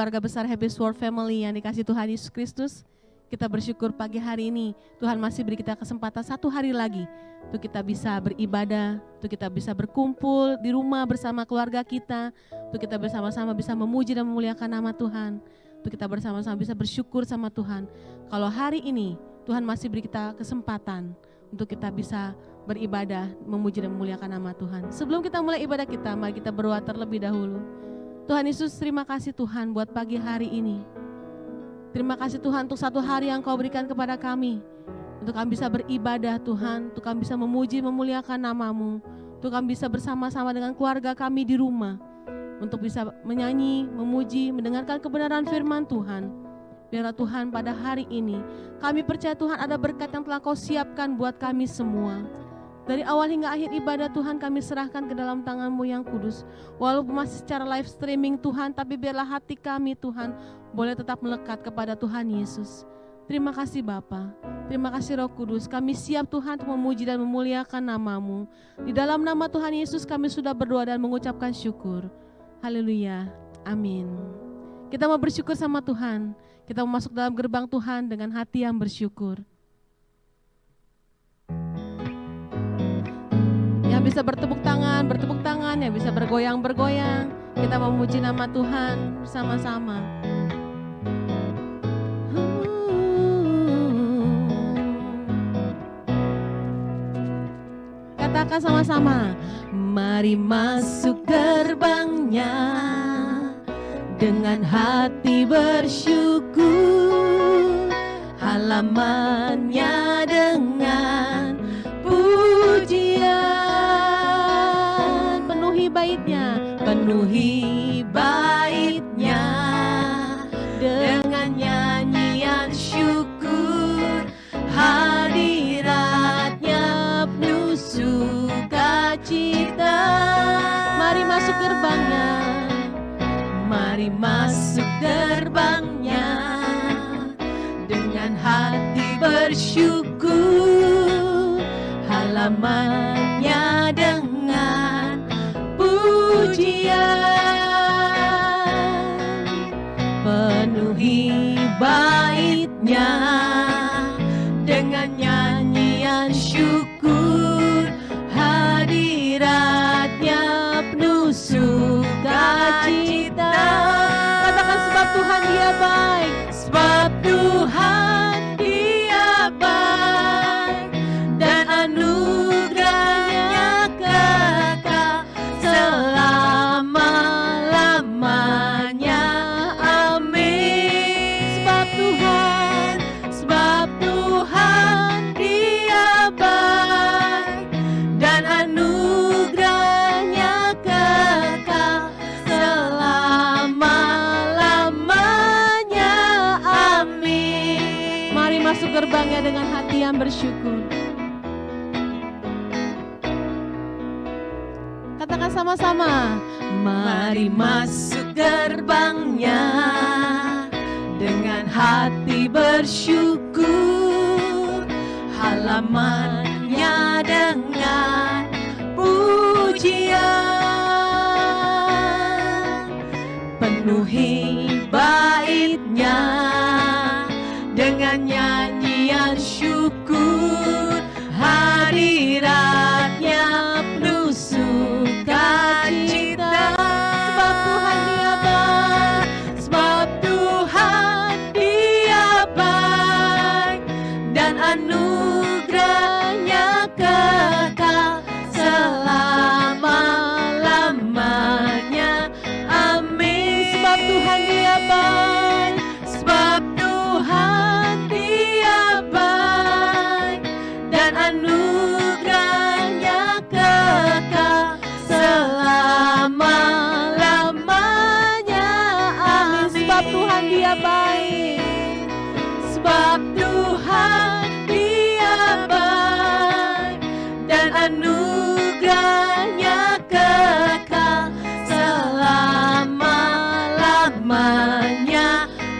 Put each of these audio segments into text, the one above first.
keluarga besar Happy Sword Family yang dikasih Tuhan Yesus Kristus, kita bersyukur pagi hari ini Tuhan masih beri kita kesempatan satu hari lagi untuk kita bisa beribadah, untuk kita bisa berkumpul di rumah bersama keluarga kita, untuk kita bersama-sama bisa memuji dan memuliakan nama Tuhan, untuk kita bersama-sama bisa bersyukur sama Tuhan. Kalau hari ini Tuhan masih beri kita kesempatan untuk kita bisa beribadah, memuji dan memuliakan nama Tuhan. Sebelum kita mulai ibadah kita, mari kita berdoa terlebih dahulu. Tuhan Yesus, terima kasih Tuhan buat pagi hari ini. Terima kasih Tuhan untuk satu hari yang Kau berikan kepada kami, untuk kami bisa beribadah Tuhan, untuk kami bisa memuji, memuliakan nama-Mu, untuk kami bisa bersama-sama dengan keluarga kami di rumah, untuk bisa menyanyi, memuji, mendengarkan kebenaran firman Tuhan. Biarlah Tuhan pada hari ini, kami percaya Tuhan ada berkat yang telah Kau siapkan buat kami semua. Dari awal hingga akhir ibadah Tuhan kami serahkan ke dalam tangan-Mu yang kudus. Walaupun masih secara live streaming Tuhan, tapi biarlah hati kami Tuhan boleh tetap melekat kepada Tuhan Yesus. Terima kasih Bapa, terima kasih Roh Kudus. Kami siap Tuhan untuk memuji dan memuliakan nama-Mu. Di dalam nama Tuhan Yesus kami sudah berdoa dan mengucapkan syukur. Haleluya, amin. Kita mau bersyukur sama Tuhan. Kita mau masuk dalam gerbang Tuhan dengan hati yang bersyukur. Yang bisa bertepuk tangan, yang bisa bergoyang-bergoyang. Kita memuji nama Tuhan bersama-sama. Katakan sama-sama, mari masuk gerbangnya dengan hati bersyukur, halamannya dengan pujian, penuhi baitnya dengan nyanyian syukur, hadiratnya penuh sukacita. Mari masuk gerbangnya, mari masuk gerbangnya dengan hati bersyukur, halamannya dengan pujian, penuhi baitnya dengan nyanyian syukur, hadiratnya penuh sukacita. Katakan sebab Tuhan Dia baik, sebab Tuhan Dia baik, dan anugerahnya kekal selama-lamanya. Amin. Sebab Tuhan Dia baik, dan anugerahnya kekal selama-lamanya. Amin. Mari masuk gerbangnya dengan hati yang bersyukur. Katakan sama-sama, mari masuk gerbangnya dengan hati bersyukur, halamannya dengan pujian, penuhi baitnya dengan nyanyian syukur, hadiratnya penuh sukacita. Sebab Tuhan Dia baik, sebab Tuhan Dia baik, dan anugerahnya kekal selama-lamanya. Amin. Sebab Tuhan Dia baik, sebab Tuhan Dia baik, dan anugerahnya kekal selama-lamanya. Amin. Sebab Tuhan Dia baik, sebab Tuhan Dia baik, dan anugerahnya kekal selama-lamanya.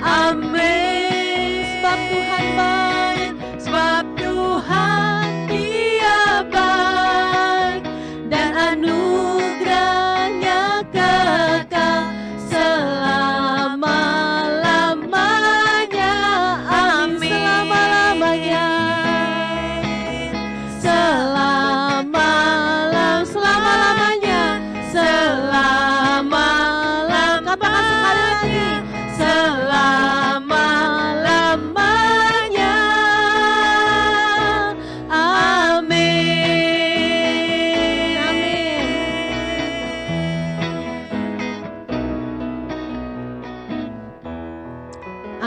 Amin. Sebab Tuhan baik, sebab Tuhan Dia baik, dan anugerahnya kekal selama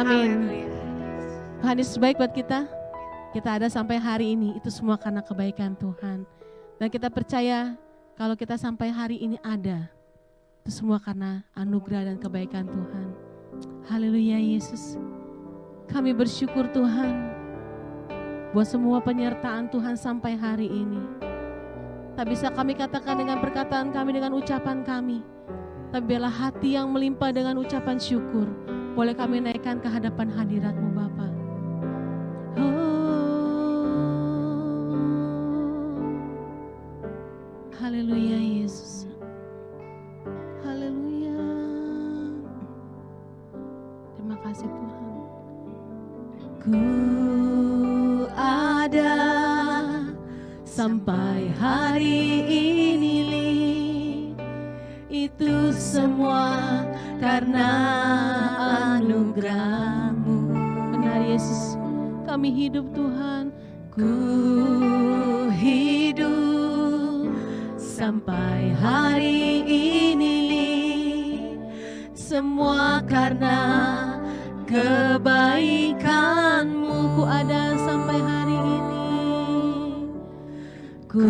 Amin. Haleluya. Tuhan Yesus baik buat kita. Kita ada sampai hari ini, itu semua karena kebaikan Tuhan. Dan kita percaya kalau kita sampai hari ini ada, itu semua karena anugerah dan kebaikan Tuhan. Haleluya Yesus. Kami bersyukur Tuhan buat semua penyertaan Tuhan sampai hari ini. Tak bisa kami katakan dengan perkataan kami, dengan ucapan kami. Tapi biarlah hati yang melimpah dengan ucapan syukur boleh kami naikkan ke hadapan hadirat-Mu Bapa. Haleluya Yesus. Haleluya. Terima kasih Tuhan. Ku ada sampai hari ini, itu semua karena anugerah-Mu. Benar Yesus, kami hidup Tuhan. Ku hidup sampai hari ini, semua karena kebaikan-Mu. Ku ada sampai hari ini. Ku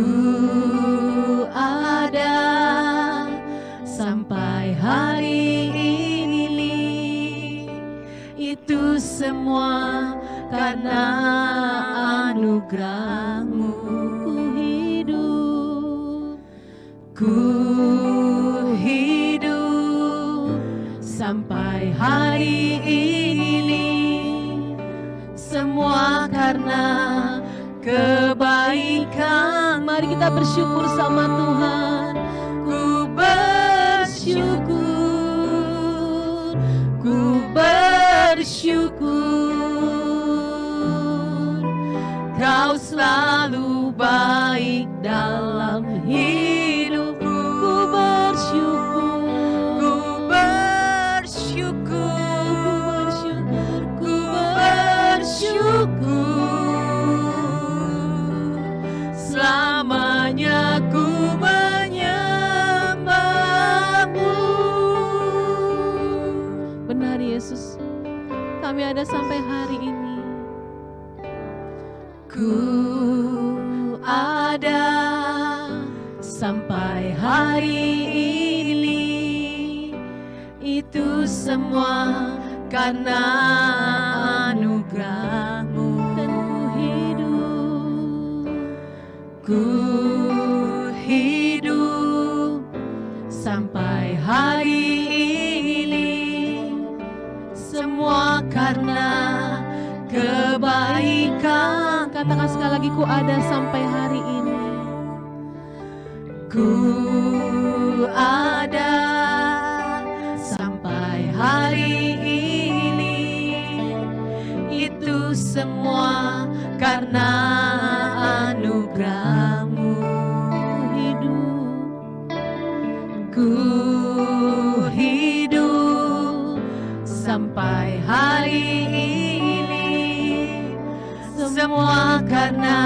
ada sampai hari ini, itu semua karena anugerah-Mu. Ku hidup sampai hari ini, semua karena kebaikan. Mari kita bersyukur sama Tuhan. Ku bersyukur, ku bersyukur, Kau selalu baik dalam hidupku. Ku bersyukur, ku bersyukur, ku bersyukur, selamanya ku menyembah-Mu. Benar Yesus, kami ada sampai hari ini. Ku ada sampai hari ini, itu semua karena anugerah-Mu. Dan ku hidup sampai hari ini, semua karena kebaikan. Katakan sekali lagi, ku ada sampai hari ini. Ku ada sampai hari ini, itu semua karena anugerah-Mu. Ku hidup sampai hari ini, semua karena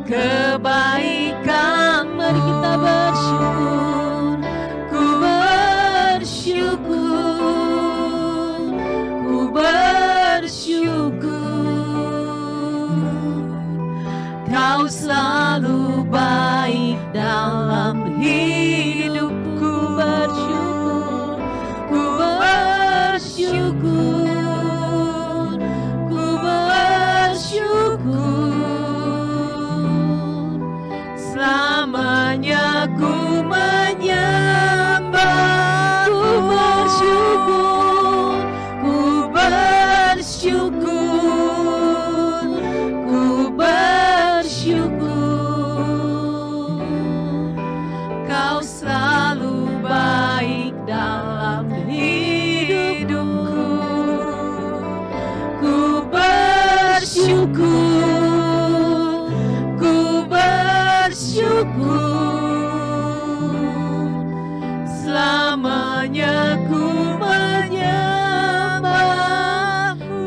kebaikan. Mari kita bersyukur. Ku bersyukur, ku bersyukur, Kau selalu baik dalam hidupku. Bersyukur, ku bersyukur, ku bersyukur, selamanya ku menyembah. Ku bersyukur, ku bersyukur, ku bersyukur, Kau selalu baik dalam hidupku. Ku bersyukur, ku bersyukur, selamanya ku menyembah.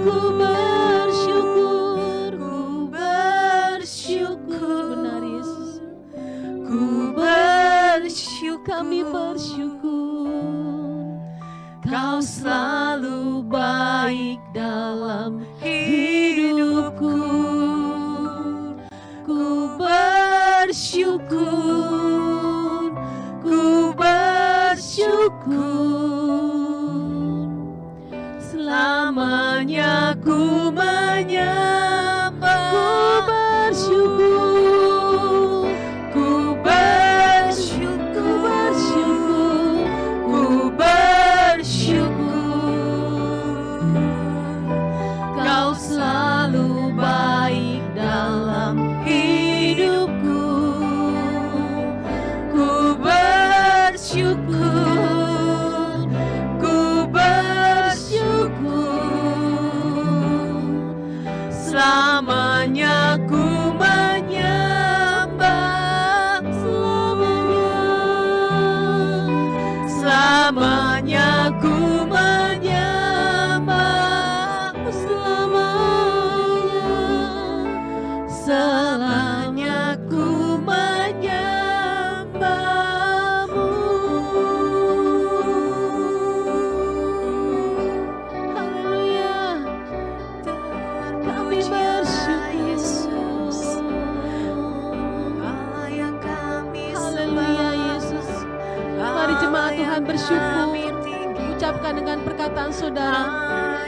Ku bersyukur, ku bersyukur. Benar Yesus, ku bersyukur, kami bersyukur, Kau selalu baik dalam hidupku. Ku bersyukur, ku bersyukur. Selamanya ku menyembah. Ku bersyukur, ku bersyukur, ku bersyukur. Kau selalu baik dalam hidupku. Ku bersyukur, ku bersyukur. Selamanya ku menyembah, selamanya ku menyembah, selamanya ku menyembahmu. Haleluya, kami bersyukur Yesus. Haleluya Yesus. Mari jemaat Tuhan bersyukur. Ucapkan dengan perkataan saudara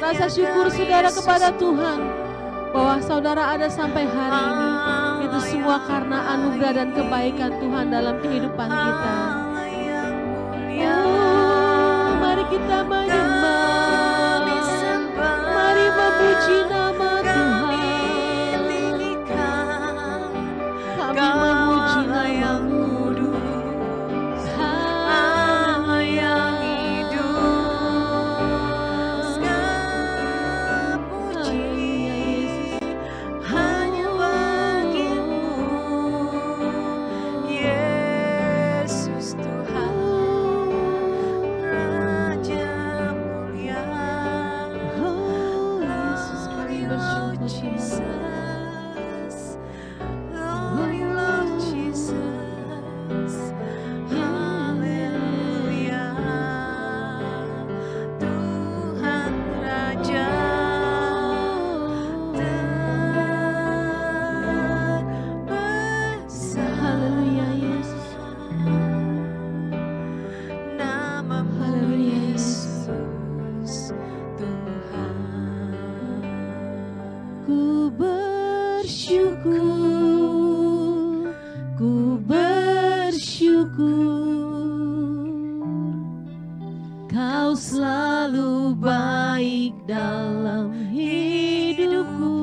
rasa syukur saudara kepada Tuhan, bahwa saudara ada sampai hari ini. Itu semua karena anugerah dan kebaikan Tuhan dalam kehidupan kita. Oh, mari kita menyembah, mari memuji nama Tuhan. Kami memuji nama-Mu. Kau selalu baik dalam hidupku.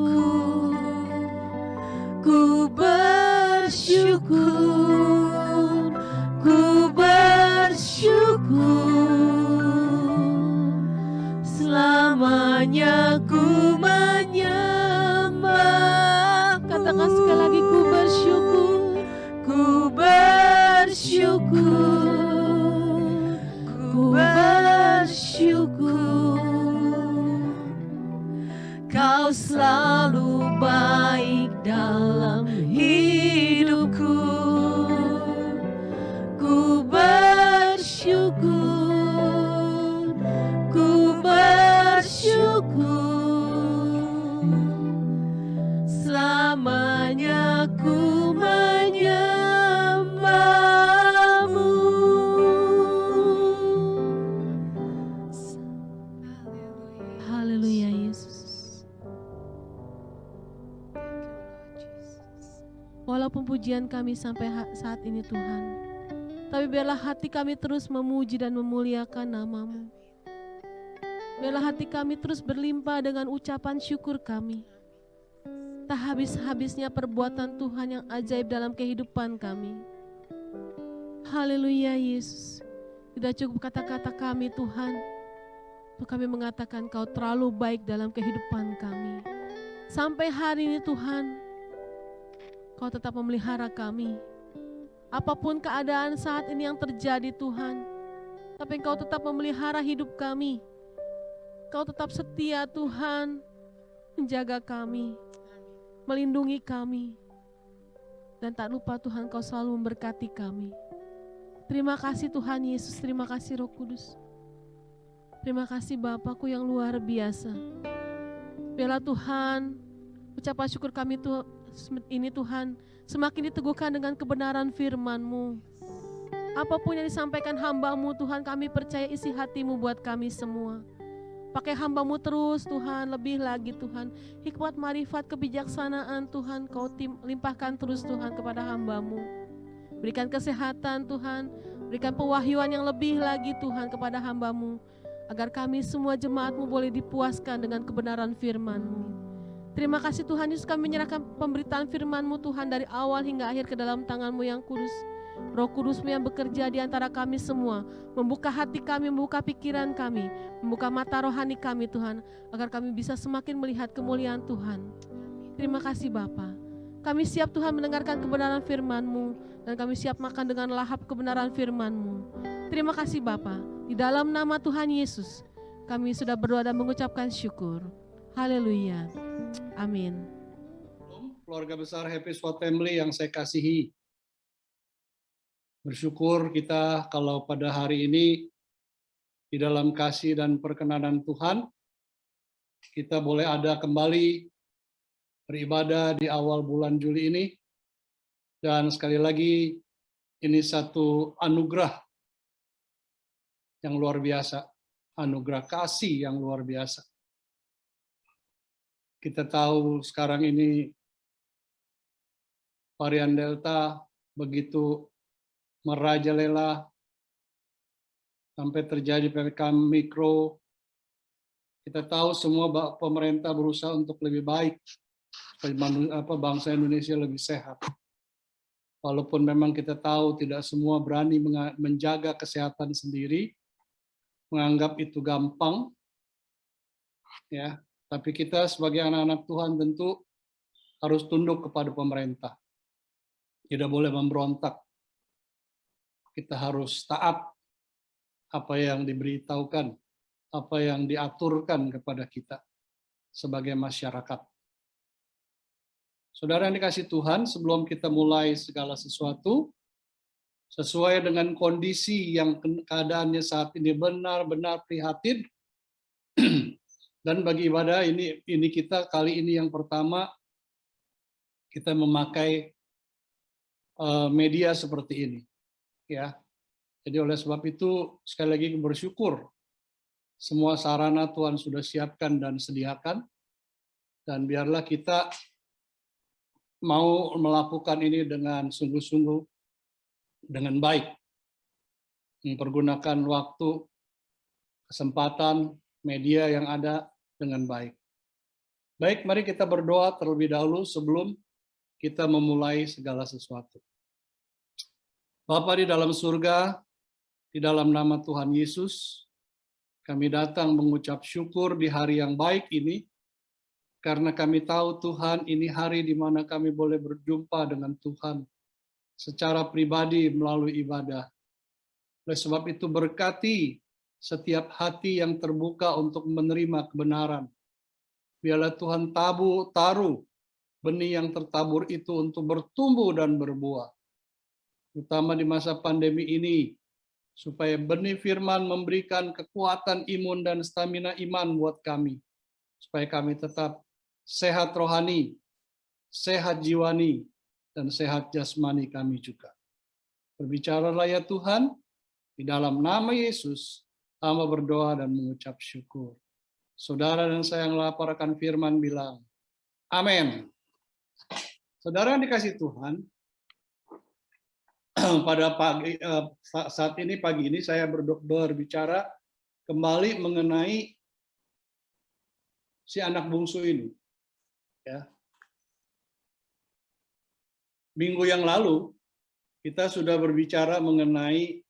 Ku bersyukur, ku bersyukur. Selamanya ku menyembah. Katakan sekali lagi, ku bersyukur, ku bersyukur. Ku bersyukur, Kau selalu baik dalam hidupku. Ku bersyukur, ku bersyukur. Selamanya ku menyembah-Mu. Haleluya Yesus. Walaupun pujian kami sampai saat ini Tuhan, tapi biarlah hati kami terus memuji dan memuliakan nama-Mu. Biarlah hati kami terus berlimpah dengan ucapan syukur kami. Tak habis-habisnya perbuatan Tuhan yang ajaib dalam kehidupan kami. Haleluya Yesus. Tidak cukup kata-kata kami Tuhan, untuk kami mengatakan Kau terlalu baik dalam kehidupan kami. Sampai hari ini Tuhan, Kau tetap memelihara kami. Apapun keadaan saat ini yang terjadi Tuhan, tapi Engkau tetap memelihara hidup kami. Kau tetap setia Tuhan, menjaga kami, melindungi kami. Dan tak lupa Tuhan, Kau selalu memberkati kami. Terima kasih Tuhan Yesus, terima kasih Roh Kudus. Terima kasih Bapakku yang luar biasa. Biarlah Tuhan, ucapan syukur kami ini Tuhan, semakin diteguhkan dengan kebenaran firman-Mu. Apapun yang disampaikan hamba-Mu Tuhan, kami percaya isi hati-Mu buat kami semua. Pakai hamba-Mu terus Tuhan, lebih lagi Tuhan. Hikmat, marifat, kebijaksanaan Tuhan, Kau limpahkan terus Tuhan kepada hamba-Mu. Berikan kesehatan Tuhan, berikan pewahyuan yang lebih lagi Tuhan kepada hamba-Mu, agar kami semua jemaat-Mu boleh dipuaskan dengan kebenaran firman-Mu. Terima kasih Tuhan Yesus, kami menyerahkan pemberitaan firman-Mu Tuhan dari awal hingga akhir ke dalam tangan-Mu yang kudus. Roh Kudus-Mu yang bekerja di antara kami semua, membuka hati kami, membuka pikiran kami, membuka mata rohani kami Tuhan, agar kami bisa semakin melihat kemuliaan Tuhan. Terima kasih Bapa. Kami siap Tuhan mendengarkan kebenaran firman-Mu, dan kami siap makan dengan lahap kebenaran firman-Mu. Terima kasih Bapa. Di dalam nama Tuhan Yesus, kami sudah berdoa dan mengucapkan syukur. Haleluya. Amin. Keluarga besar Happy Swat Family yang saya kasihi, bersyukur kita kalau pada hari ini di dalam kasih dan perkenanan Tuhan, kita boleh ada kembali beribadah di awal bulan Juli ini. Dan sekali lagi, ini satu anugerah yang luar biasa, anugerah kasih yang luar biasa. Kita tahu sekarang ini varian Delta begitu merajalela sampai terjadi PPKM mikro. Kita tahu semua pemerintah berusaha untuk lebih baik, bangsa Indonesia lebih sehat. Walaupun memang kita tahu tidak semua berani menjaga kesehatan sendiri, menganggap itu gampang, ya. Tapi kita sebagai anak-anak Tuhan tentu harus tunduk kepada pemerintah. Tidak boleh memberontak. Kita harus taat apa yang diberitahukan, apa yang diaturkan kepada kita sebagai masyarakat. Saudara yang dikasihi Tuhan, sebelum kita mulai segala sesuatu, sesuai dengan kondisi yang keadaannya saat ini benar-benar prihatin, dan bagi ibadah ini kita kali ini yang pertama kita memakai media seperti ini, ya. Jadi oleh sebab itu sekali lagi bersyukur semua sarana Tuhan sudah siapkan dan sediakan, dan biarlah kita mau melakukan ini dengan sungguh-sungguh, dengan baik, mempergunakan waktu, kesempatan, media yang ada dengan baik. Baik, mari kita berdoa terlebih dahulu sebelum kita memulai segala sesuatu. Bapa di dalam surga, di dalam nama Tuhan Yesus, kami datang mengucap syukur di hari yang baik ini, karena kami tahu Tuhan ini hari di mana kami boleh berjumpa dengan Tuhan secara pribadi melalui ibadah. Oleh sebab itu berkati setiap hati yang terbuka untuk menerima kebenaran. Biarlah Tuhan taruh benih yang tertabur itu untuk bertumbuh dan berbuah. Terutama di masa pandemi ini, supaya benih firman memberikan kekuatan imun dan stamina iman buat kami, supaya kami tetap sehat rohani, sehat jiwani, dan sehat jasmani kami juga. Berbicaralah ya Tuhan, di dalam nama Yesus, hamba berdoa dan mengucap syukur. Saudara dan saya yang melaporkan firman bilang, amin. Saudara yang dikasihi Tuhan, pada saat ini pagi ini saya berbicara kembali mengenai si anak bungsu ini. Ya. Minggu yang lalu kita sudah berbicara mengenai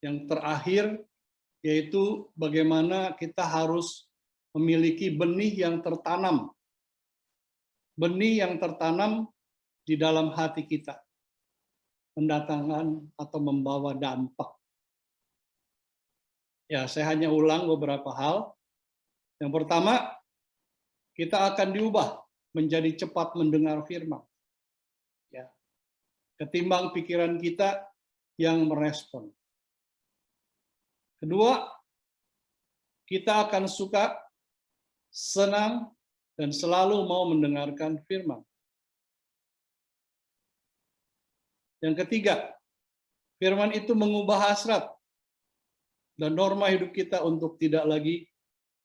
yang terakhir, yaitu bagaimana kita harus memiliki benih yang tertanam. Benih yang tertanam di dalam hati kita, mendatangkan atau membawa dampak. Ya, saya hanya ulang beberapa hal. Yang pertama, kita akan diubah menjadi cepat mendengar firman. Ya. Ketimbang pikiran kita yang merespon. Kedua, kita akan suka, senang, dan selalu mau mendengarkan firman. Yang ketiga, firman itu mengubah hasrat dan norma hidup kita untuk tidak lagi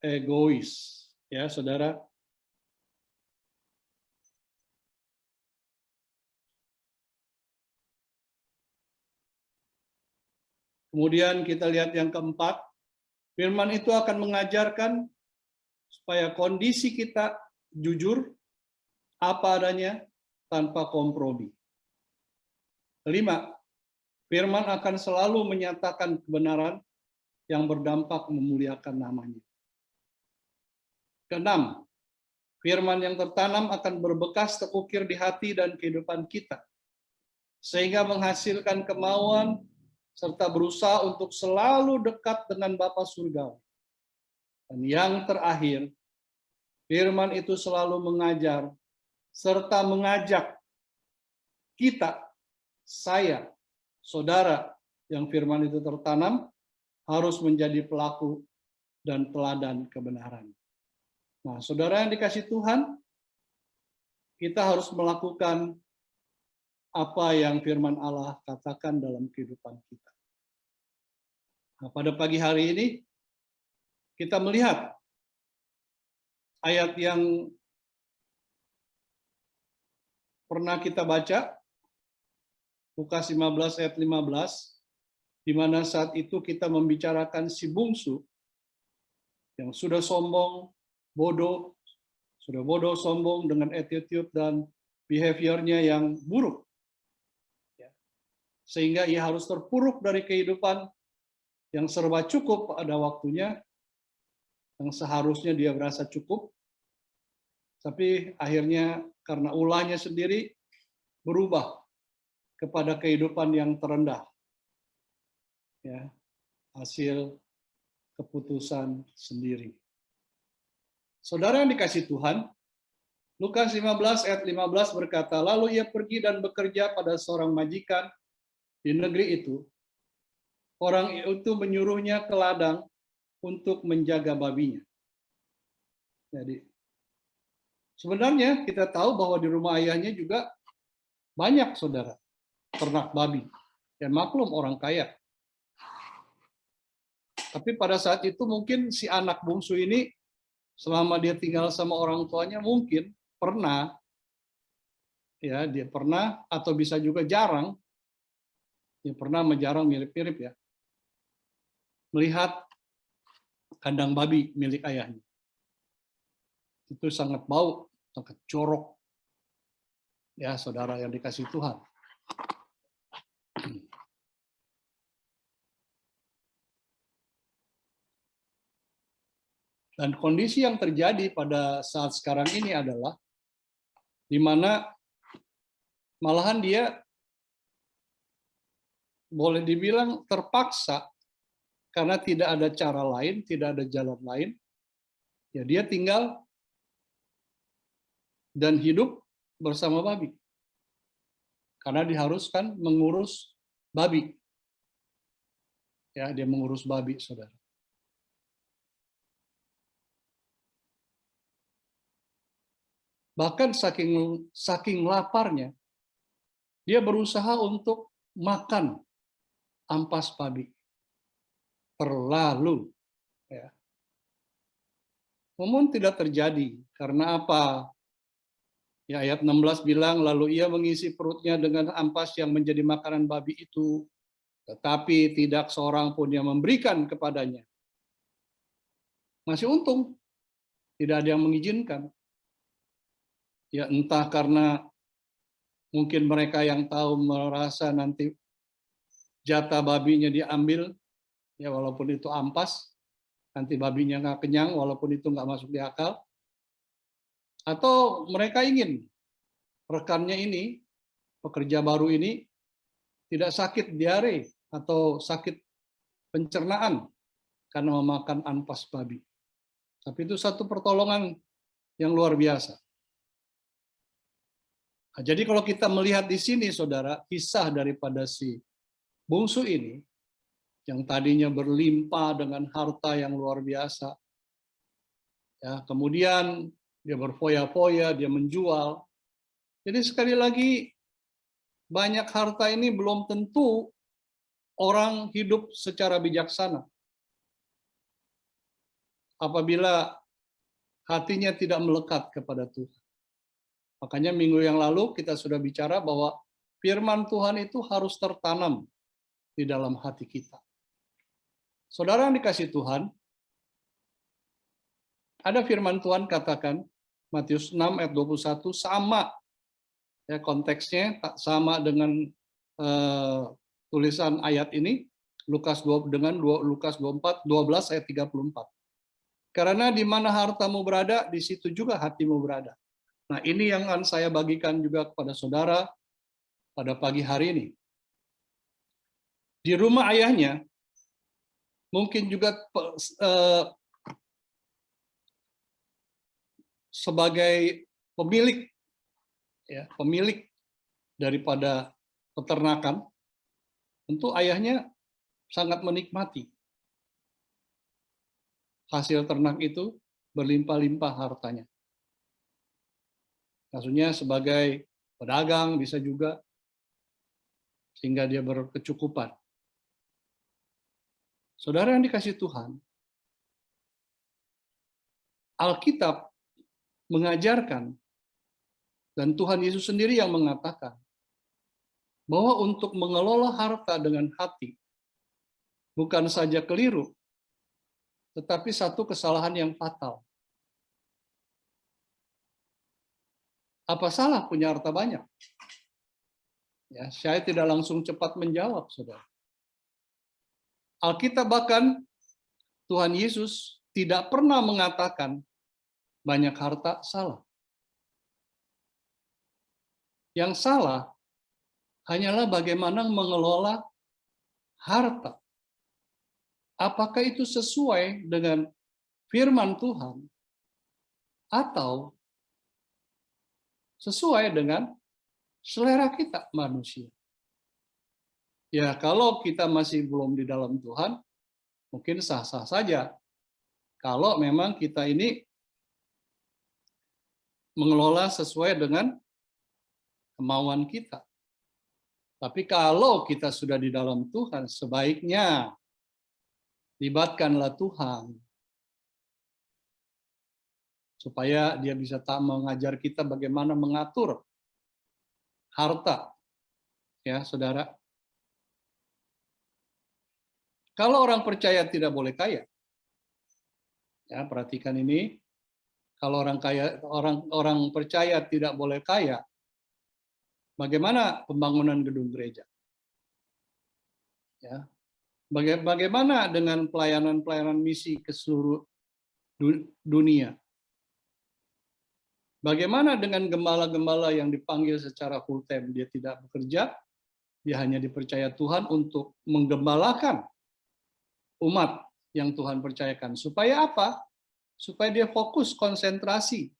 egois. Ya, saudara. Kemudian kita lihat yang keempat, firman itu akan mengajarkan supaya kondisi kita jujur, apa adanya, tanpa kompromi. Kelima, firman akan selalu menyatakan kebenaran yang berdampak memuliakan namanya. Keenam, firman yang tertanam akan berbekas terukir di hati dan kehidupan kita, sehingga menghasilkan kemauan serta berusaha untuk selalu dekat dengan Bapa Surgawi. Dan yang terakhir, firman itu selalu mengajar serta mengajak kita, saya, saudara yang firman itu tertanam, harus menjadi pelaku dan teladan kebenaran. Nah, saudara yang dikasih Tuhan, kita harus melakukan apa yang firman Allah katakan dalam kehidupan kita. Nah, pada pagi hari ini, kita melihat ayat yang pernah kita baca, Lukas 15 ayat 15, di mana saat itu kita membicarakan si bungsu yang sudah sombong, bodoh, sombong dengan attitude dan behaviornya yang buruk. Sehingga ia harus terpuruk dari kehidupan yang serba cukup pada waktunya, yang seharusnya dia merasa cukup, tapi akhirnya karena ulahnya sendiri berubah kepada kehidupan yang terendah. Ya, hasil keputusan sendiri. Saudara yang dikasih Tuhan, Lukas 15 ayat 15 berkata, lalu ia pergi dan bekerja pada seorang majikan di negeri itu. Orang itu menyuruhnya ke ladang untuk menjaga babinya. Jadi, sebenarnya kita tahu bahwa di rumah ayahnya juga banyak, saudara, ternak babi. Dan maklum orang kaya. Tapi pada saat itu mungkin si anak bungsu ini, selama dia tinggal sama orang tuanya, mungkin pernah, ya dia pernah, atau bisa juga jarang, dia pernah menjarang mirip-mirip ya, melihat kandang babi milik ayahnya. Itu sangat bau, sangat jorok. Ya, saudara yang dikasih Tuhan. Dan kondisi yang terjadi pada saat sekarang ini adalah di mana malahan dia boleh dibilang terpaksa karena tidak ada cara lain, tidak ada jalan lain. Ya dia tinggal dan hidup bersama babi. Karena diharuskan mengurus babi. Ya, dia mengurus babi, saudara. Bahkan saking laparnya, dia berusaha untuk makan ampas babi. Terlalu. Ya. Namun tidak terjadi. Karena apa? Ya, ayat 16 bilang, lalu ia mengisi perutnya dengan ampas yang menjadi makanan babi itu, tetapi tidak seorang pun yang memberikan kepadanya. Masih untung, tidak ada yang mengizinkan. Ya entah karena mungkin mereka yang tahu merasa nanti jatah babinya diambil, ya walaupun itu ampas, nanti babinya nggak kenyang, walaupun itu nggak masuk di akal. Atau mereka ingin rekannya ini, pekerja baru ini, tidak sakit diare atau sakit pencernaan karena memakan ampas babi. Tapi itu satu pertolongan yang luar biasa. Nah, jadi kalau kita melihat di sini, saudara, kisah daripada si bungsu ini, yang tadinya berlimpah dengan harta yang luar biasa, ya, kemudian dia berfoya-foya, dia menjual. Jadi sekali lagi, banyak harta ini belum tentu orang hidup secara bijaksana. Apabila hatinya tidak melekat kepada Tuhan. Makanya minggu yang lalu kita sudah bicara bahwa firman Tuhan itu harus tertanam di dalam hati kita. Saudara yang dikasih Tuhan, ada firman Tuhan katakan, Matius 6 ayat 21, sama ya, konteksnya sama dengan tulisan ayat ini, Lukas 24, 12 ayat 34. Karena di mana hartamu berada, di situ juga hatimu berada. Nah, ini yang akan saya bagikan juga kepada saudara pada pagi hari ini. Di rumah ayahnya, mungkin juga sebagai pemilik, ya, pemilik daripada peternakan, tentu ayahnya sangat menikmati hasil ternak itu berlimpah-limpah hartanya. Maksudnya sebagai pedagang bisa juga, sehingga dia berkecukupan. Saudara yang dikasih Tuhan, Alkitab mengajarkan, dan Tuhan Yesus sendiri yang mengatakan, bahwa untuk mengelola harta dengan hati, bukan saja keliru, tetapi satu kesalahan yang fatal. Apa salah punya harta banyak? Ya, saya tidak langsung cepat menjawab, saudara. Alkitab bahkan Tuhan Yesus tidak pernah mengatakan banyak harta salah. Yang salah hanyalah bagaimana mengelola harta. Apakah itu sesuai dengan firman Tuhan atau sesuai dengan selera kita manusia? Ya, kalau kita masih belum di dalam Tuhan, mungkin sah-sah saja. Kalau memang kita ini mengelola sesuai dengan kemauan kita. Tapi kalau kita sudah di dalam Tuhan, sebaiknya libatkanlah Tuhan supaya dia bisa mengajar kita bagaimana mengatur harta. Ya, saudara. Kalau orang percaya tidak boleh kaya. Ya, perhatikan ini. Kalau orang percaya tidak boleh kaya, bagaimana pembangunan gedung gereja? Ya. Bagaimana dengan pelayanan misi ke seluruh dunia? Bagaimana dengan gembala-gembala yang dipanggil secara full time? Dia tidak bekerja, dia hanya dipercaya Tuhan untuk menggembalakan umat yang Tuhan percayakan. Supaya apa? Supaya dia fokus, konsentrasi.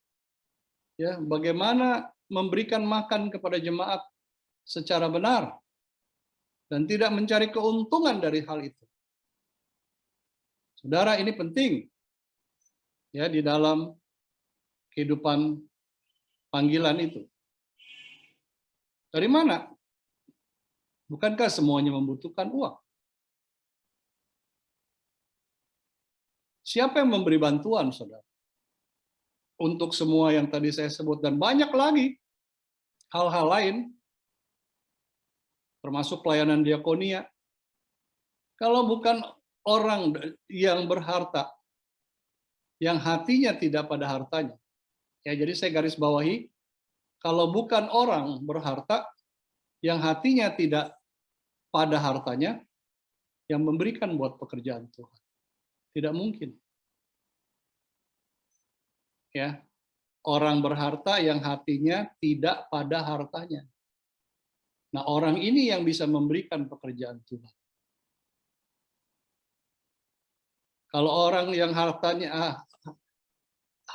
Ya, bagaimana memberikan makan kepada jemaat secara benar dan tidak mencari keuntungan dari hal itu. Saudara, ini penting ya di dalam kehidupan panggilan itu. Dari mana? Bukankah semuanya membutuhkan uang? Siapa yang memberi bantuan, saudara? Untuk semua yang tadi saya sebut dan banyak lagi hal-hal lain, termasuk pelayanan diakonia. Kalau bukan orang yang berharta, yang hatinya tidak pada hartanya. Ya, jadi saya garis bawahi, kalau bukan orang berharta, yang hatinya tidak pada hartanya, yang memberikan buat pekerjaan Tuhan. Tidak mungkin. Ya, orang berharta yang hatinya tidak pada hartanya. Nah, orang ini yang bisa memberikan pekerjaan Tuhan. Kalau orang yang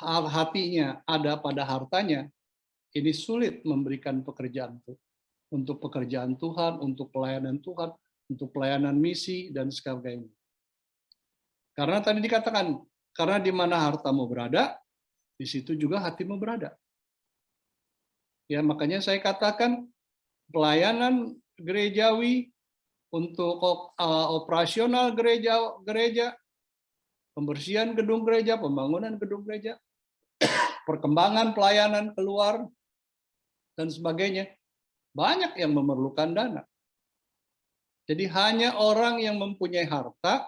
hatinya ada pada hartanya, ini sulit memberikan pekerjaan Tuhan. Untuk pekerjaan Tuhan, untuk pelayanan Tuhan, untuk pelayanan misi, dan sebagainya. Karena tadi dikatakan, karena di mana hartamu berada, di situ juga hatimu berada. Ya, makanya saya katakan pelayanan gerejawi untuk operasional gereja, pembersihan gedung gereja, pembangunan gedung gereja, perkembangan pelayanan keluar, dan sebagainya. Banyak yang memerlukan dana. Jadi hanya orang yang mempunyai harta,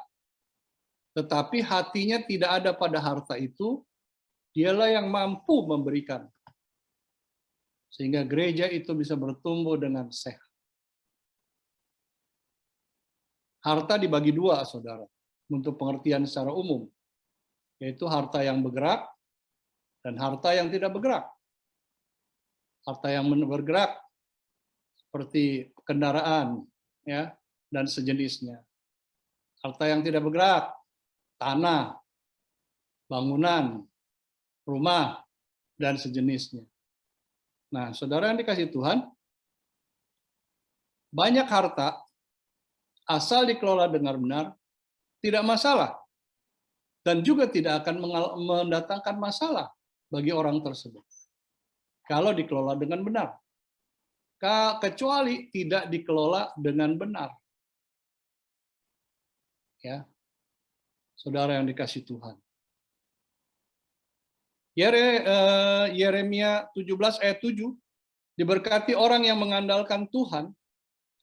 tetapi hatinya tidak ada pada harta itu, dialah yang mampu memberikan. Sehingga gereja itu bisa bertumbuh dengan sehat. Harta dibagi dua, saudara, untuk pengertian secara umum, yaitu harta yang bergerak dan harta yang tidak bergerak. Harta yang bergerak seperti kendaraan, ya, dan sejenisnya. Harta yang tidak bergerak, tanah, bangunan, rumah, dan sejenisnya. Nah, saudara yang dikasihi Tuhan, banyak harta asal dikelola dengan benar tidak masalah dan juga tidak akan mendatangkan masalah bagi orang tersebut kalau dikelola dengan benar. Kecuali tidak dikelola dengan benar. Ya. Saudara yang dikasihi Tuhan. Yeremia 17 ayat 7, diberkati orang yang mengandalkan Tuhan,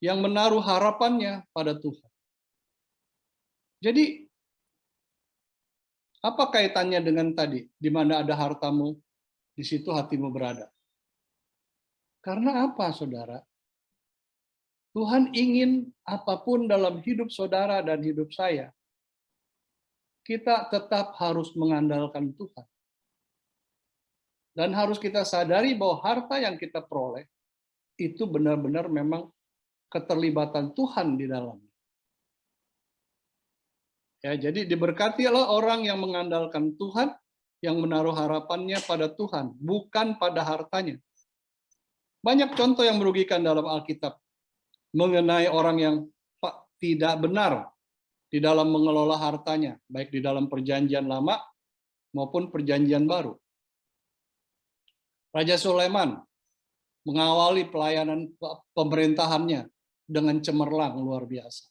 yang menaruh harapannya pada Tuhan. Jadi, apa kaitannya dengan tadi, di mana ada hartamu, di situ hatimu berada? Karena apa, saudara? Tuhan ingin apapun dalam hidup saudara dan hidup saya, kita tetap harus mengandalkan Tuhan. Dan harus kita sadari bahwa harta yang kita peroleh, itu benar-benar memang keterlibatan Tuhan di dalamnya. Ya, jadi diberkatilah orang yang mengandalkan Tuhan, yang menaruh harapannya pada Tuhan, bukan pada hartanya. Banyak contoh yang merugikan dalam Alkitab mengenai orang yang tidak benar di dalam mengelola hartanya, baik di dalam perjanjian lama maupun perjanjian baru. Raja Sulaiman mengawali pelayanan pemerintahannya dengan cemerlang luar biasa.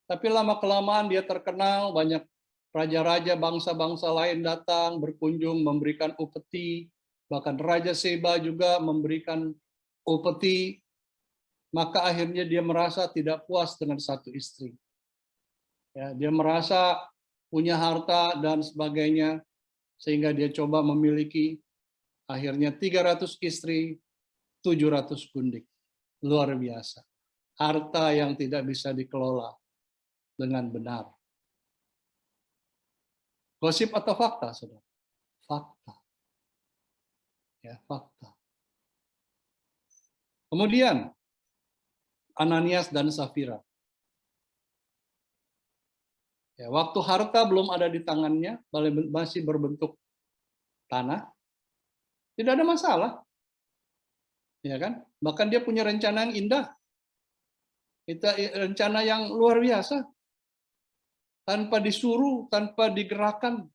Tapi lama-kelamaan dia terkenal, banyak raja-raja bangsa-bangsa lain datang, berkunjung, memberikan upeti, bahkan Raja Seba juga memberikan upeti, maka akhirnya dia merasa tidak puas dengan satu istri. Ya, dia merasa punya harta dan sebagainya, sehingga dia coba memiliki akhirnya 300 istri, 700 gundik. Luar biasa. Harta yang tidak bisa dikelola dengan benar. Gosip atau fakta, saudara? Fakta. Ya, fakta. Kemudian, Ananias dan Safira. Ya, waktu harta belum ada di tangannya, masih berbentuk tanah, tidak ada masalah. Ya kan? Bahkan dia punya rencana yang indah. Itu rencana yang luar biasa. Tanpa disuruh, tanpa digerakkan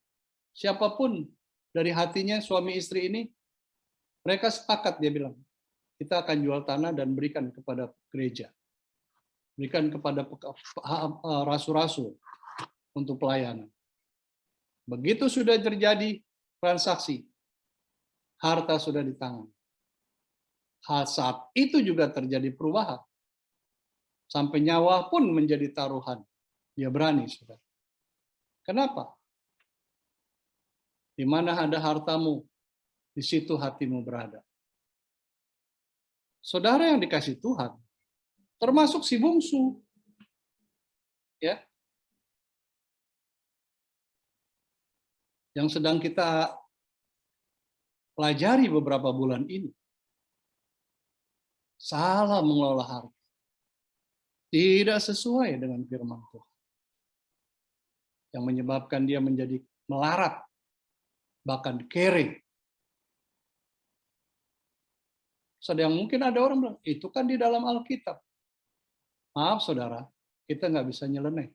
siapapun dari hatinya suami istri ini, mereka sepakat, dia bilang, kita akan jual tanah dan berikan kepada gereja. Berikan kepada rasul-rasul untuk pelayanan. Begitu sudah terjadi transaksi, harta sudah di tangan. Saat itu juga terjadi perubahan. Sampai nyawa pun menjadi taruhan. Dia berani, saudara. Kenapa? Di mana ada hartamu, di situ hatimu berada. Saudara yang dikasih Tuhan, termasuk si bungsu, ya, yang sedang kita pelajari beberapa bulan ini, salah mengelola harta. Tidak sesuai dengan firman Tuhan. Yang menyebabkan dia menjadi melarat, bahkan kere. Sedang mungkin ada orang bilang, itu kan di dalam Alkitab. Maaf saudara, kita nggak bisa nyeleneh.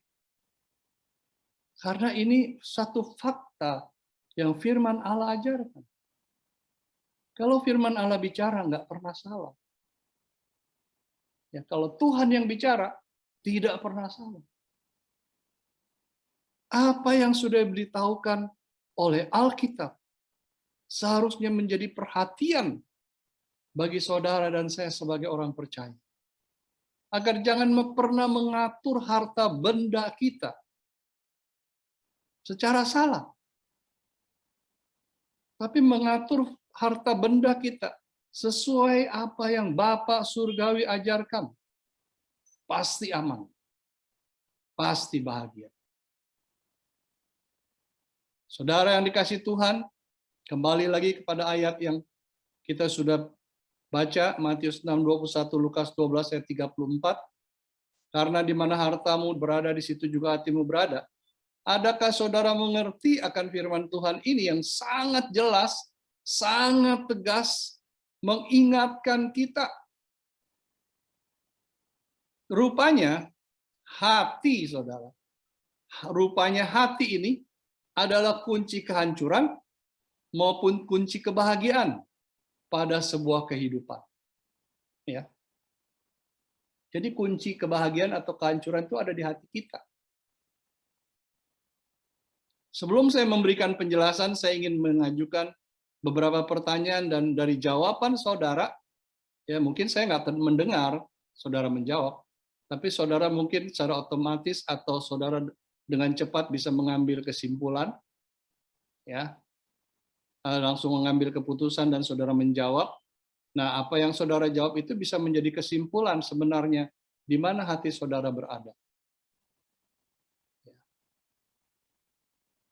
Karena ini satu fakta, yang firman Allah ajarkan. Kalau firman Allah bicara, nggak pernah salah. Ya, kalau Tuhan yang bicara, tidak pernah salah. Apa yang sudah diberitahukan oleh Alkitab seharusnya menjadi perhatian bagi saudara dan saya sebagai orang percaya. Agar jangan pernah mengatur harta benda kita secara salah. Tapi mengatur harta benda kita sesuai apa yang Bapa Surgawi ajarkan. Pasti aman. Pasti bahagia. Saudara yang dikasih Tuhan, kembali lagi kepada ayat yang kita sudah baca, Matius 6, 21, Lukas 12, ayat 34. Karena di mana hartamu berada, di situ juga hatimu berada. Adakah saudara mengerti akan firman Tuhan ini yang sangat jelas, sangat tegas, mengingatkan kita? Rupanya hati, saudara. Rupanya hati ini adalah kunci kehancuran maupun kunci kebahagiaan pada sebuah kehidupan. Ya. Jadi kunci kebahagiaan atau kehancuran itu ada di hati kita. Sebelum saya memberikan penjelasan, saya ingin mengajukan beberapa pertanyaan dan dari jawaban saudara, ya mungkin saya nggak mendengar saudara menjawab, tapi saudara mungkin secara otomatis atau saudara dengan cepat bisa mengambil kesimpulan, ya langsung mengambil keputusan dan saudara menjawab. Nah, apa yang saudara jawab itu bisa menjadi kesimpulan sebenarnya di mana hati saudara berada.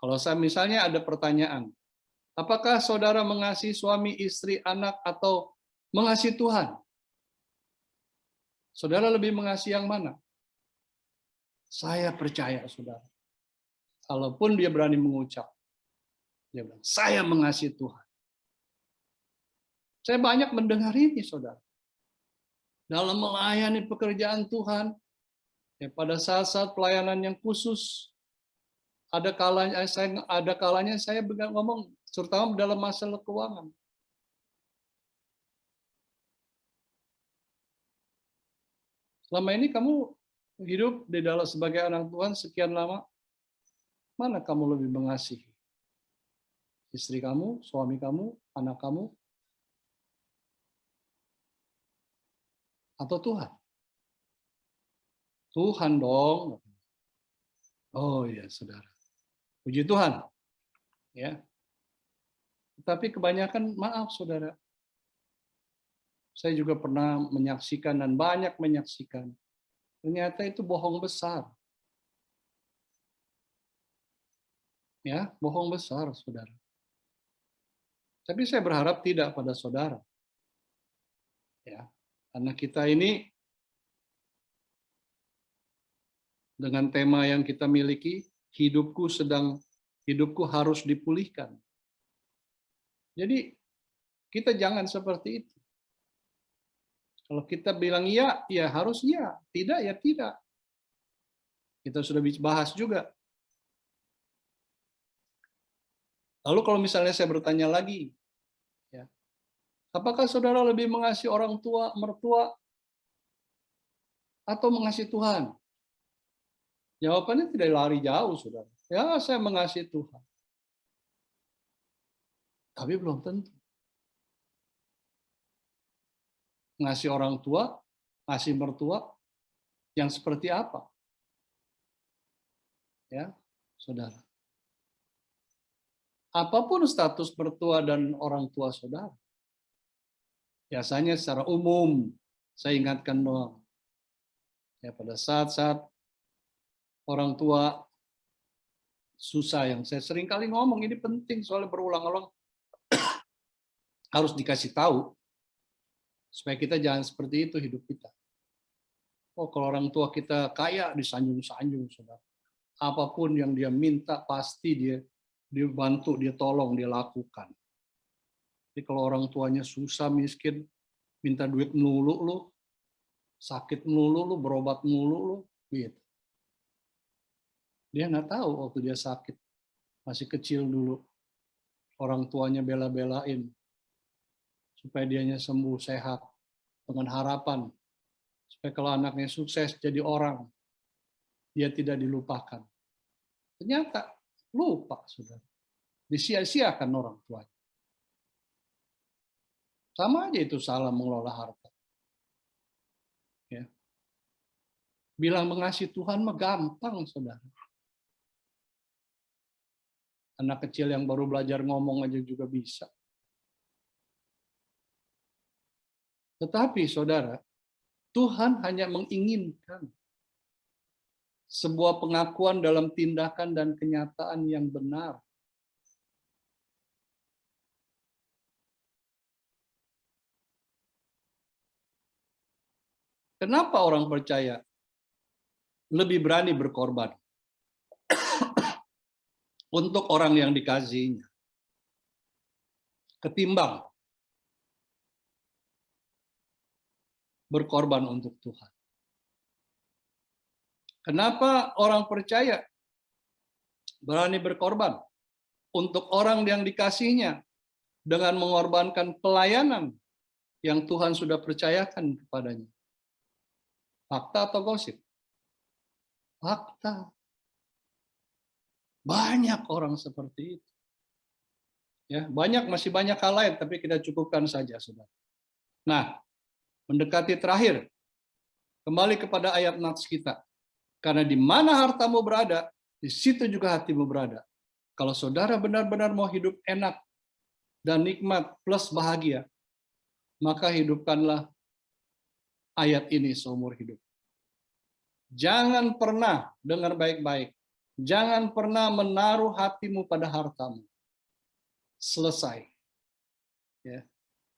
Kalau saya misalnya ada pertanyaan, apakah saudara mengasihi suami, istri, anak, atau mengasihi Tuhan? Saudara lebih mengasihi yang mana? Saya percaya, saudara. Kalaupun dia berani mengucap, dia bilang, saya mengasihi Tuhan. Saya banyak mendengar ini, saudara. Dalam melayani pekerjaan Tuhan, ya, pada saat-saat pelayanan yang khusus, ada kalanya saya ngomong, terutama dalam masalah keuangan. Selama ini kamu hidup di dalam sebagai anak Tuhan sekian lama, mana kamu lebih mengasihi? Istri kamu, suami kamu, anak kamu, atau Tuhan? Tuhan dong. Oh iya, saudara. Puji Tuhan. Ya. Tapi kebanyakan, maaf saudara, saya juga pernah menyaksikan dan banyak menyaksikan. Ternyata itu bohong besar. Ya, bohong besar, saudara. Tapi saya berharap tidak pada saudara. Ya, karena kita ini dengan tema yang kita miliki, hidupku harus dipulihkan. Jadi kita jangan seperti itu. Kalau kita bilang iya, ya harus iya. Tidak, ya tidak. Kita sudah bahas juga. Lalu kalau misalnya saya bertanya lagi, ya, apakah saudara lebih mengasihi orang tua, mertua, atau mengasihi Tuhan? Jawabannya tidak lari jauh, saudara. Ya, saya mengasihi Tuhan. Tapi belum tentu. Mengasihi orang tua, mengasihi mertua, yang seperti apa? Ya, saudara. Apapun status mertua dan orang tua saudara, biasanya secara umum, saya ingatkan doang. Ya, pada saat-saat orang tua susah, yang saya sering kali ngomong, ini penting soalnya berulang-ulang, harus dikasih tahu, supaya kita jangan seperti itu hidup kita. Oh, kalau orang tua kita kaya, disanjung-sanjung, saudara. Apapun yang dia minta, pasti dia bantu, dia tolong, dia lakukan. Jadi kalau orang tuanya susah, miskin, minta duit melulu lu, sakit melulu lu, berobat melulu lu, gitu. Dia nggak tahu waktu dia sakit, masih kecil dulu, orang tuanya bela-belain supaya dianya sembuh, sehat, dengan harapan supaya kalau anaknya sukses jadi orang, dia tidak dilupakan. Ternyata lupa, saudara. Disia-siakan orang tuanya. Sama aja itu salah mengelola harta. Ya. Bilang mengasihi Tuhan mah gampang, saudara. Anak kecil yang baru belajar ngomong aja juga bisa. Tetapi saudara, Tuhan hanya menginginkan sebuah pengakuan dalam tindakan dan kenyataan yang benar. Kenapa orang percaya lebih berani berkorban untuk orang yang dikasihinya ketimbang berkorban untuk Tuhan? Kenapa orang percaya berani berkorban untuk orang yang dikasihinya dengan mengorbankan pelayanan yang Tuhan sudah percayakan kepadanya? Fakta atau gosip? Fakta. Banyak orang seperti itu. Ya, masih banyak hal lain, tapi kita cukupkan saja, saudara. Nah, mendekati terakhir, kembali kepada ayat nats kita. Karena di mana hartamu berada, di situ juga hatimu berada. Kalau saudara benar-benar mau hidup enak dan nikmat plus bahagia, maka hidupkanlah ayat ini seumur hidup. Jangan pernah, dengar baik-baik, jangan pernah menaruh hatimu pada hartamu. Selesai. Ya.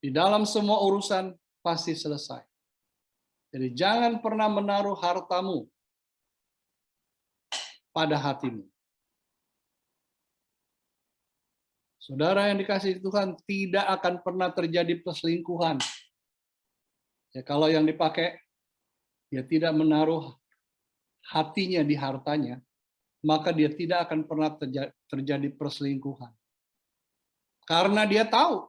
Di dalam semua urusan pasti selesai. Jadi jangan pernah menaruh hartamu pada hatimu. Saudara yang dikasihi Tuhan, tidak akan pernah terjadi perselingkuhan. Ya, kalau yang dipakai, dia tidak menaruh hatinya di hartanya, maka dia tidak akan pernah terjadi perselingkuhan. Karena dia tahu,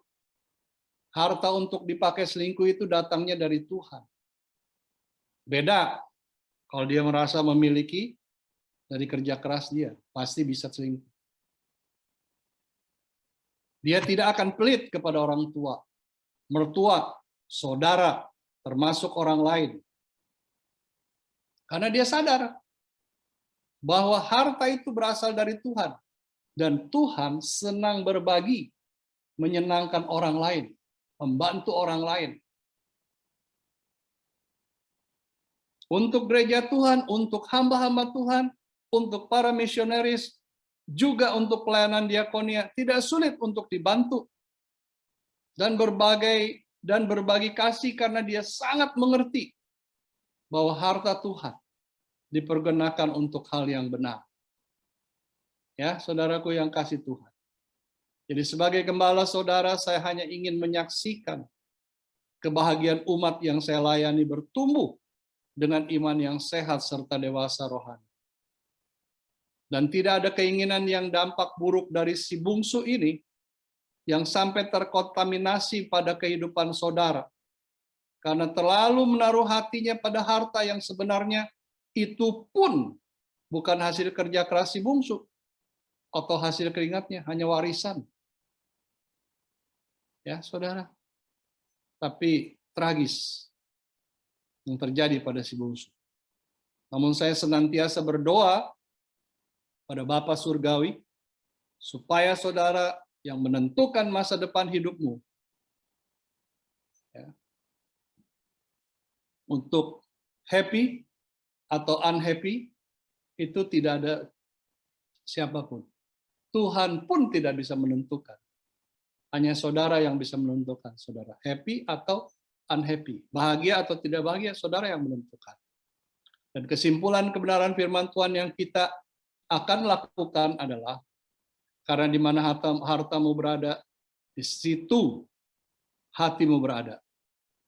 harta untuk dipakai selingkuh itu datangnya dari Tuhan. Beda, kalau dia merasa memiliki dari kerja keras dia, pasti bisa selingkuh. Dia tidak akan pelit kepada orang tua, mertua, saudara, termasuk orang lain. Karena dia sadar bahwa harta itu berasal dari Tuhan. Dan Tuhan senang berbagi, menyenangkan orang lain, membantu orang lain. Untuk gereja Tuhan, untuk hamba-hamba Tuhan, untuk para misionaris, juga untuk pelayanan diakonia, tidak sulit untuk dibantu dan berbagi kasih karena dia sangat mengerti bahwa harta Tuhan dipergunakan untuk hal yang benar. Ya, saudaraku yang kasih Tuhan. Jadi sebagai gembala saudara, saya hanya ingin menyaksikan kebahagiaan umat yang saya layani bertumbuh dengan iman yang sehat serta dewasa rohani. Dan tidak ada keinginan yang dampak buruk dari si bungsu ini yang sampai terkontaminasi pada kehidupan saudara. Karena terlalu menaruh hatinya pada harta yang sebenarnya itu pun bukan hasil kerja keras si bungsu atau hasil keringatnya, hanya warisan. Ya, saudara. Tapi tragis yang terjadi pada si bungsu. Namun saya senantiasa berdoa pada Bapa Surgawi, supaya saudara yang menentukan masa depan hidupmu, ya, untuk happy atau unhappy, itu tidak ada siapapun. Tuhan pun tidak bisa menentukan. Hanya saudara yang bisa menentukan, saudara happy atau unhappy. Bahagia atau tidak bahagia, saudara yang menentukan. Dan kesimpulan kebenaran firman Tuhan yang kita akan lakukan adalah, karena di mana hartamu berada, di situ hatimu berada.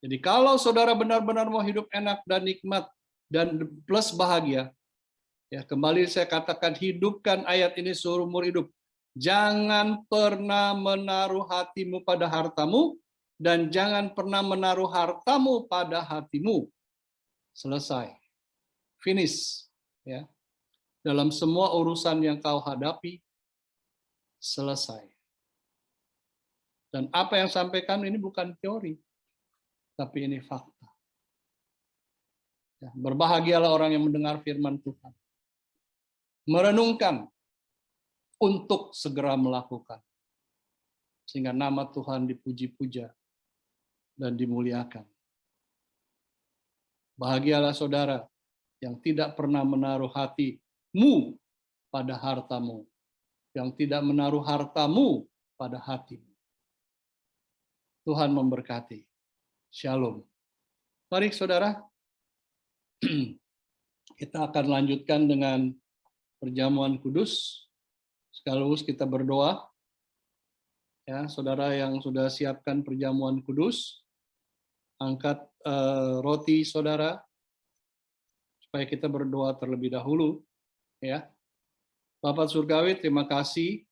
Jadi kalau saudara benar-benar mau hidup enak dan nikmat dan plus bahagia, ya kembali saya katakan, hidupkan ayat ini seumur hidup. Jangan pernah menaruh hatimu pada hartamu, dan jangan pernah menaruh hartamu pada hatimu. Selesai. Finish. Ya. Dalam semua urusan yang kau hadapi, selesai. Dan apa yang sampaikan ini bukan teori, tapi ini fakta. Ya, berbahagialah orang yang mendengar firman Tuhan. Merenungkan untuk segera melakukan. Sehingga nama Tuhan dipuji-puja dan dimuliakan. Bahagialah saudara yang tidak pernah menaruh hatimu pada hartamu. Yang tidak menaruh hartamu pada hatimu. Tuhan memberkati. Shalom. Mari saudara, kita akan lanjutkan dengan perjamuan kudus. Sekaligus kita berdoa. Ya, saudara yang sudah siapkan perjamuan kudus, angkat roti saudara, supaya kita berdoa terlebih dahulu. Ya, Bapak Surgawi, terima kasih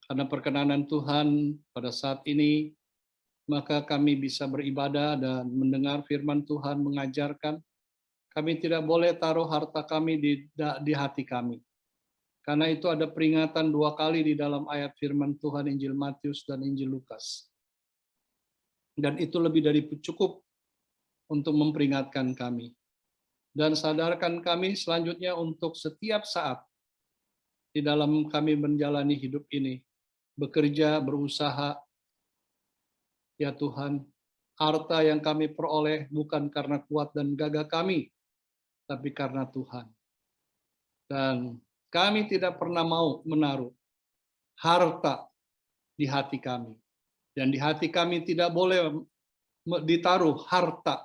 karena perkenanan Tuhan pada saat ini, maka kami bisa beribadah dan mendengar firman Tuhan mengajarkan. Kami tidak boleh taruh harta kami di hati kami. Karena itu ada peringatan 2 kali di dalam ayat firman Tuhan Injil Matius dan Injil Lukas. Dan itu lebih dari cukup untuk memperingatkan kami. Dan sadarkan kami selanjutnya untuk setiap saat di dalam kami menjalani hidup ini. Bekerja, berusaha. Ya Tuhan, harta yang kami peroleh bukan karena kuat dan gagah kami, tapi karena Tuhan. Dan kami tidak pernah mau menaruh harta di hati kami. Dan di hati kami tidak boleh ditaruh harta,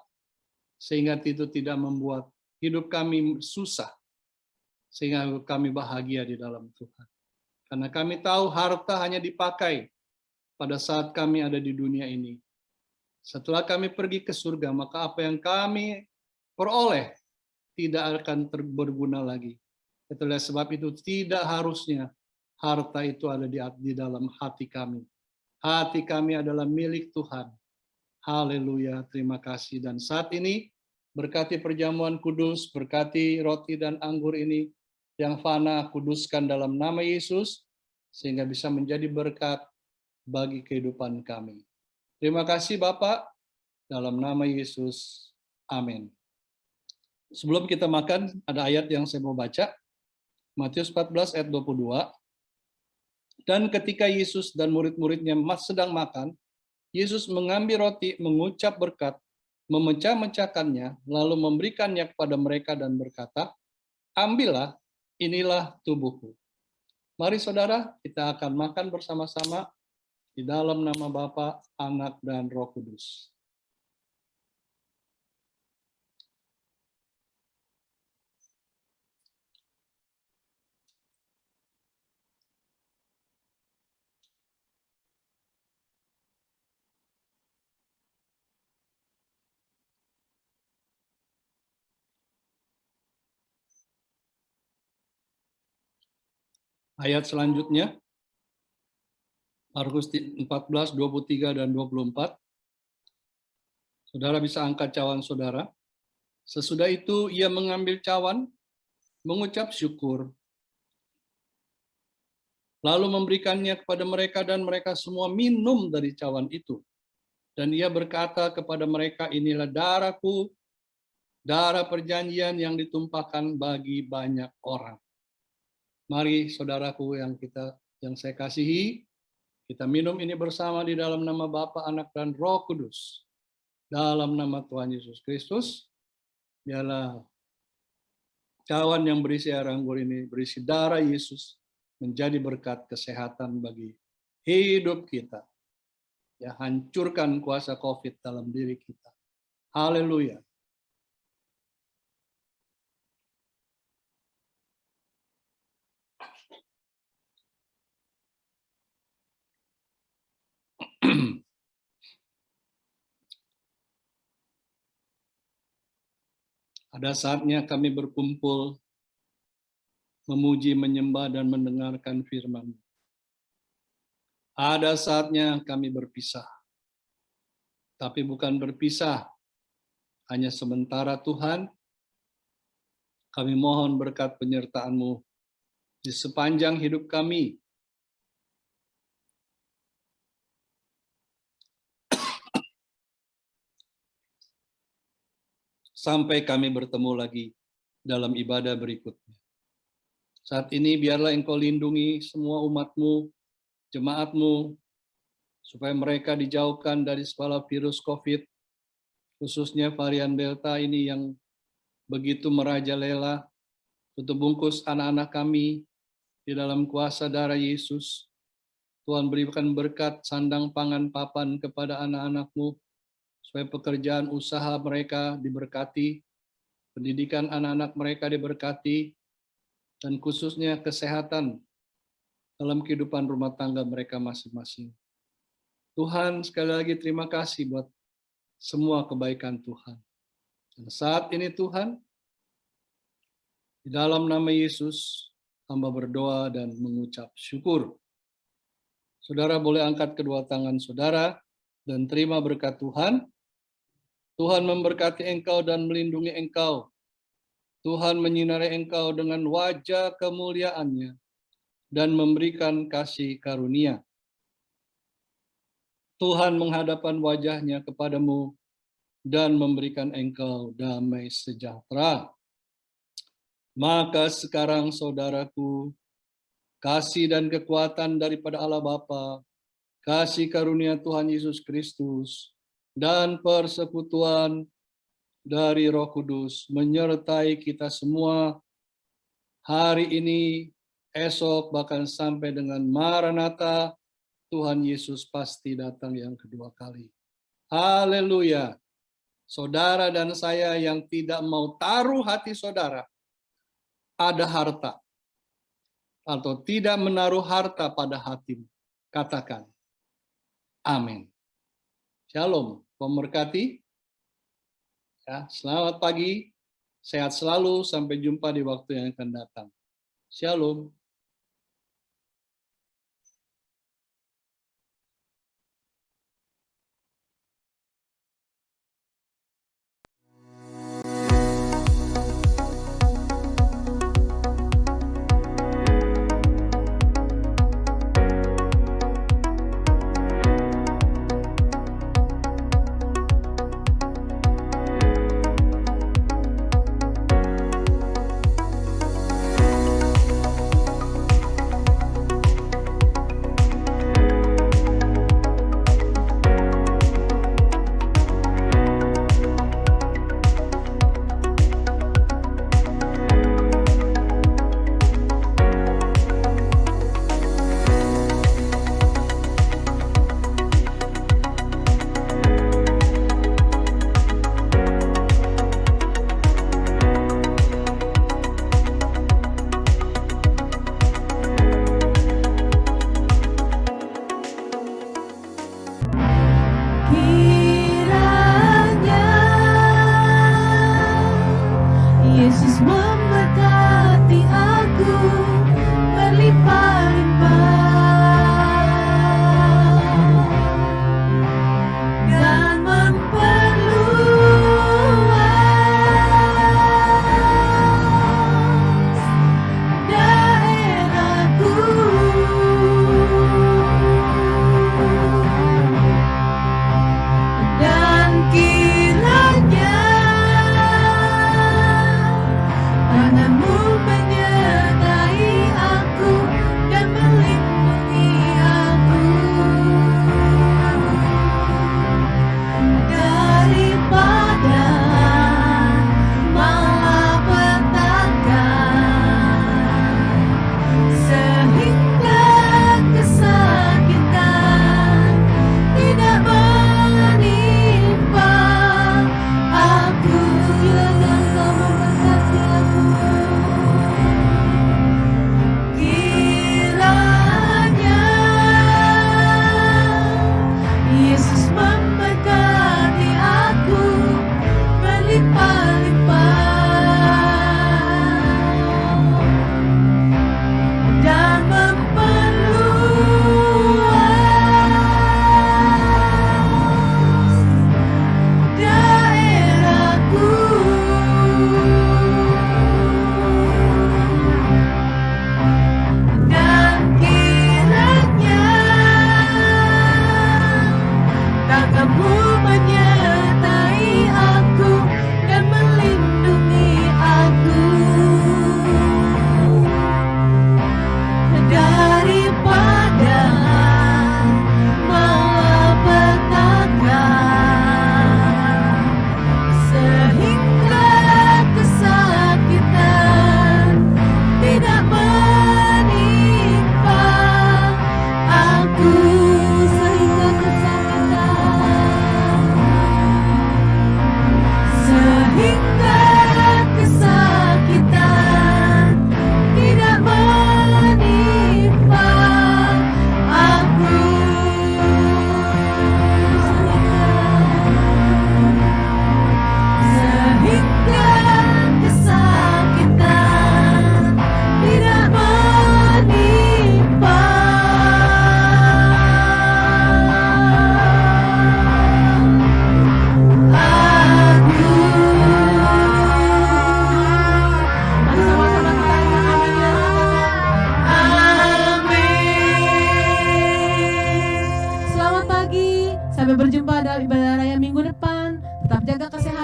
sehingga itu tidak membuat hidup kami susah, sehingga kami bahagia di dalam Tuhan. Karena kami tahu harta hanya dipakai pada saat kami ada di dunia ini. Setelah kami pergi ke surga, maka apa yang kami peroleh tidak akan berguna lagi. Itulah sebab itu tidak harusnya harta itu ada di dalam hati kami. Hati kami adalah milik Tuhan. Haleluya, terima kasih. Dan saat ini, berkati perjamuan kudus, berkati roti dan anggur ini, yang fana kuduskan dalam nama Yesus, sehingga bisa menjadi berkat bagi kehidupan kami. Terima kasih Bapak, dalam nama Yesus. Amin. Sebelum kita makan, ada ayat yang saya mau baca. Matius 14 ayat 22. Dan ketika Yesus dan murid-muridnya sedang makan, Yesus mengambil roti, mengucap berkat, memecah-mecahkannya, lalu memberikannya kepada mereka dan berkata, ambillah, inilah tubuhku. Mari saudara, kita akan makan bersama-sama di dalam nama Bapa, Anak, dan Roh Kudus. Ayat selanjutnya, Markus 14, 23, dan 24. Saudara bisa angkat cawan saudara. Sesudah itu ia mengambil cawan, mengucap syukur, lalu memberikannya kepada mereka dan mereka semua minum dari cawan itu. Dan ia berkata kepada mereka, inilah darahku, darah perjanjian yang ditumpahkan bagi banyak orang. Mari saudaraku yang saya kasihi, kita minum ini bersama di dalam nama Bapa, Anak, dan Roh Kudus. Dalam nama Tuhan Yesus Kristus, biarlah cawan yang berisi air anggur ini, berisi darah Yesus, menjadi berkat kesehatan bagi hidup kita. Ya, hancurkan kuasa COVID dalam diri kita. Haleluya. Ada saatnya kami berkumpul, memuji, menyembah, dan mendengarkan firman. Ada saatnya kami berpisah. Tapi bukan berpisah hanya sementara Tuhan. Kami mohon berkat penyertaan-Mu di sepanjang hidup kami. Sampai kami bertemu lagi dalam ibadah berikutnya. Saat ini biarlah Engkau lindungi semua umat-Mu, jemaat-Mu, supaya mereka dijauhkan dari segala virus COVID, khususnya varian Delta ini yang begitu merajalela, tutup bungkus anak-anak kami di dalam kuasa darah Yesus. Tuhan berikan berkat sandang pangan papan kepada anak-anak-Mu, supaya pekerjaan usaha mereka diberkati, pendidikan anak-anak mereka diberkati, dan khususnya kesehatan dalam kehidupan rumah tangga mereka masing-masing. Tuhan, sekali lagi terima kasih buat semua kebaikan Tuhan. Dan saat ini Tuhan, di dalam nama Yesus, hamba berdoa dan mengucap syukur. Saudara boleh angkat kedua tangan saudara dan terima berkat Tuhan. Tuhan memberkati engkau dan melindungi engkau. Tuhan menyinari engkau dengan wajah kemuliaan-Nya dan memberikan kasih karunia. Tuhan menghadapkan wajah-Nya kepadamu dan memberikan engkau damai sejahtera. Maka sekarang saudaraku, kasih dan kekuatan daripada Allah Bapa, kasih karunia Tuhan Yesus Kristus, dan persekutuan dari Roh Kudus menyertai kita semua hari ini, esok, bahkan sampai dengan Maranatha, Tuhan Yesus pasti datang yang kedua kali. Haleluya. Saudara dan saya yang tidak mau taruh hati saudara ada harta, atau tidak menaruh harta pada hatimu, katakan amin. Shalom, memberkati. Ya, selamat pagi, sehat selalu, sampai jumpa di waktu yang akan datang. Shalom.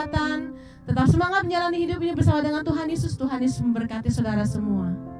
kekuatan. Tetap semangat menjalani hidup ini bersama dengan Tuhan Yesus. Tuhan Yesus memberkati saudara semua.